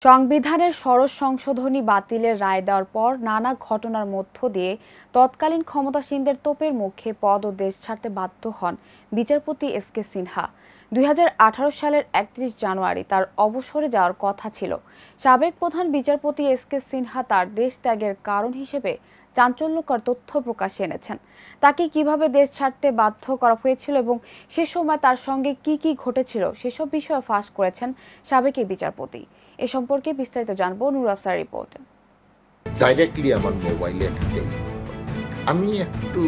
সংবিধানের ষোড়শ সংশোধনী বাতিলের রায় দেওয়ার পর নানা ঘটনার মধ্য দিয়ে তৎকালীন ক্ষমতাসীনদের তোপের মুখে পদ ও দেশ ছাড়তে বাধ্য হন বিচারপতি এস কে সিনহা। ২০১৮ সালের ৩১ জানুয়ারি তার অবসরে যাওয়ার কথা ছিল। সাবেক প্রধান বিচারপতি এস কে সিনহা তার দেশ ত্যাগের কারণ হিসেবে চাঞ্চল্যকর তথ্য প্রকাশে এনেছেন। তাকে কিভাবে দেশ ছাড়তে বাধ্য করা হয়েছিল এবং সে সময় তার সঙ্গে কি কি ঘটেছিল সেসব বিষয়ে ফাঁস করেছেন সাবেক এই বিচারপতি। এ সম্পর্কে বিস্তারিত জানবো নূর আফসার রিপোর্টে। ডাইরেক্টলি আমার মোবাইলে আমি একটু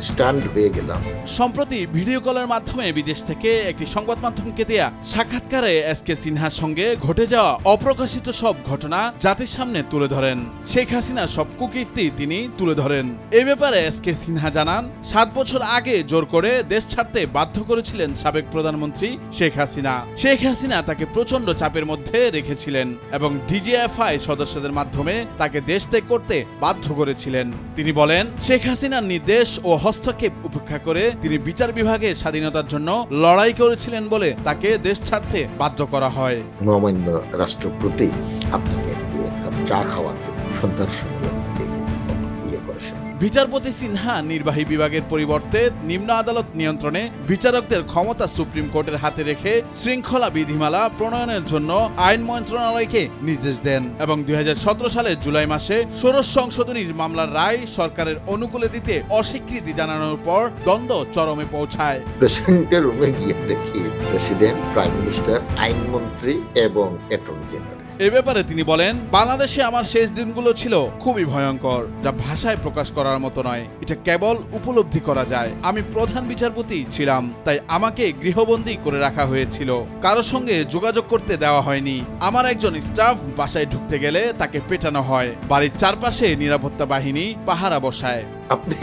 স্টান্ড হয়ে গেলাম। সম্প্রতি ভিডিও কলের মাধ্যমে বিদেশ থেকে একটি সংবাদ মাধ্যমকে দেয়া সাক্ষাৎকারে এস কে সিনহার সঙ্গে ঘটে যাওয়া অপ্রকাশিত সব ঘটনা জাতির সামনে তুলে ধরেন। শেখ হাসিনা সব কুকীর্তি তিনি তুলে ধরেন। এ ব্যাপারে এস কে সিনহা জানান, ৭ বছর আগে জোর করে দেশ ছাড়তে বাধ্য করেছিলেন সাবেক প্রধানমন্ত্রী শেখ হাসিনা। শেখ হাসিনা তাকে প্রচন্ড চাপের মধ্যে রেখেছিলেন এবং ডিজিএফআই সদস্যদের মাধ্যমে তাকে দেশ ত্যাগ করতে বাধ্য করেছিলেন। তিনি বলেন, শেখ হাসিনার নির্দেশ ও হস্তক্ষেপ উপেক্ষা করে তিনি বিচার বিভাগের স্বাধীনতার জন্য লড়াই করেছিলেন বলে তাকে দেশ ছাড়তে বাধ্য করা হয়। মহামান্য রাষ্ট্রপতি আপনাকে এক কাপ চা খাওয়ার সন্ধ্যার সময় আপনাকে করেছেন। বিচারপতি সিনহা নির্বাহী বিভাগের পরিবর্তে নিম্ন আদালত নিয়ন্ত্রণে বিচারকদের ক্ষমতা সুপ্রিম কোর্টের হাতে রেখে শৃঙ্খলা বিধিমালা প্রণয়নের জন্য আইন মন্ত্রণালয়কে নির্দেশ দেন এবং ২০১৭ সালের জুলাই মাসে ষোড়শ সংশোধনীর মামলার রায় সরকারের অনুকূলে দিতে অস্বীকৃতি জানানোর পর দ্বন্দ্ব চরমে পৌঁছায়। প্রেসিডেন্টের রুমে গিয়ে দেখি প্রেসিডেন্ট, প্রাইম মিনিস্টার, আইনমন্ত্রী এবং অ্যাটর্নি জেনারেল। এ ব্যাপারে তিনি বলেন, বাংলাদেশে আমার শেষ দিনগুলো ছিল খুবই ভয়ঙ্কর, যা ভাষায় প্রকাশ করার মতো নয়। এটা কেবল উপলব্ধি করা যায়। আমি প্রধান বিচারপতি ছিলাম, তাই আমাকে গৃহবন্দী করে রাখা হয়েছিল। কারো সঙ্গে যোগাযোগ করতে দেওয়া হয়নি। আমার একজন স্টাফ বাসায় ঢুকতে গেলে তাকে পেটানো হয়। বাড়ির চারপাশে নিরাপত্তা বাহিনী পাহারা বসায়। আপনি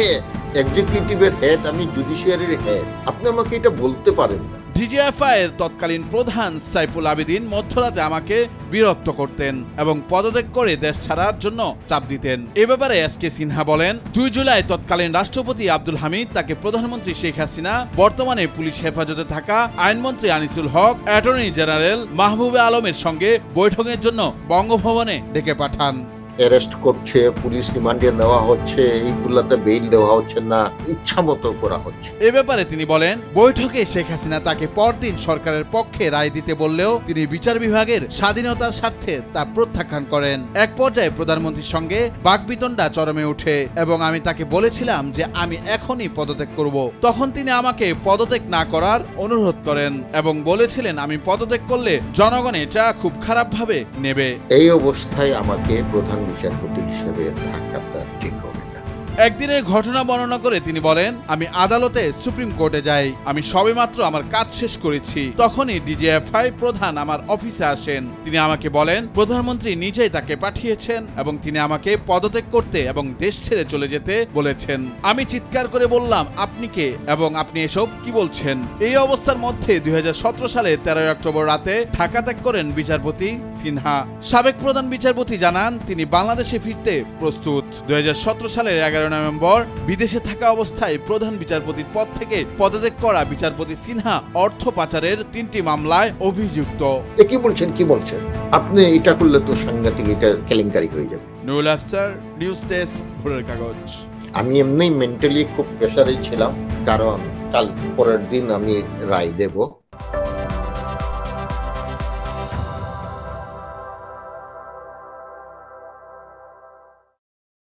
এক্সিকিউটিভের হেড, আমি জুডিশিয়ারির হেড, আপনি আমাকে এটা বলতে পারেন না। ডিজিএফআই এর তৎকালীন প্রধান সাইফুল আবেদিন মধ্যরাতে আমাকে বিরক্ত করতেন এবং পদত্যাগ করে দেশ ছাড়ার জন্য চাপ দিতেন। এ ব্যাপারে এস কে সিনহা বলেন, ২ জুলাই তৎকালীন রাষ্ট্রপতি আব্দুল হামিদ তাকে প্রধানমন্ত্রী শেখ হাসিনা, বর্তমানে পুলিশ হেফাজতে থাকা আইনমন্ত্রী আনিসুল হক, অ্যাটর্নি জেনারেল মাহবুবে আলমের সঙ্গে বৈঠকের জন্য বঙ্গভবনে ডেকে পাঠান। অ্যারেস্ট করছে, পুলিশ রিমান্ডে নেওয়া হচ্ছে, এইগুলাতে বেইল দেওয়া হচ্ছে না, ইচ্ছা মতো করা হচ্ছে। এ ব্যাপারে তিনি বলেন, বৈঠকে শেখ হাসিনা তাকে পরদিন সরকারের পক্ষে রায় দিতে বললেও তিনি বিচার বিভাগের স্বাধীনতার স্বার্থে তা প্রত্যাখ্যান করেন। এক পর্যায়ে প্রধানমন্ত্রীর সঙ্গে বাকবিতণ্ডা চরমে ওঠে এবং আমি তাকে বলেছিলাম যে আমি এখনই পদত্যাগ করব। তখন তিনি আমাকে পদত্যাগ না করার অনুরোধ করেন এবং বলেছিলেন আমি পদত্যাগ করলে জনগণ এটা খুব খারাপভাবে নেবে। এই অবস্থায় আমাকে প্রধান বিচারপতি হিসেবে থাকাটা ঠিক হবে না। একদিনের ঘটনা বর্ণনা করে তিনি বলেন, আমি আদালতে সুপ্রিম কোর্টে যাই। আমি সবেমাত্র আমার কাজ শেষ করেছি। তখনই ডিজিএফআই প্রধান আমার অফিসে আসেন। তিনি আমাকে বলেন, প্রধানমন্ত্রী নিজেই তাকে পাঠিয়েছেন এবং তিনি আমাকে পদত্যাগ করতে এবং দেশ ছেড়ে চলে যেতে বলেছেন। আমি চিৎকার করে বললাম, আপনি কে এবং আপনি এসব কি বলছেন? এই অবস্থার মধ্যে ২০১৭ সালে ১৩ অক্টোবর রাতে ঢাকা ত্যাগ করেন বিচারপতি সিনহা। সাবেক প্রধান বিচারপতি জানান, তিনি বাংলাদেশে ফিরতে প্রস্তুত। ২০১৭ সালের ১১ নভেম্বর বিদেশে থাকা অবস্থায় প্রধান বিচারপতির পদ থেকে পদত্যাগ করা বিচারপতি সিনহা অর্থ পাচারের ৩টি মামলায় অভিযুক্ত। কি বলছেন আপনি? এটা করলে তো সাংঘাতিক, এটা কেলেঙ্কারি হয়ে যাবে। নুরুল আফসার, নিউজ ডেস্ক, ভোরের কাগজ। আমি এমনি মেন্টালি খুব প্রেসারে ছিলাম, কারণ কাল পরের দিন আমি রায় দেব।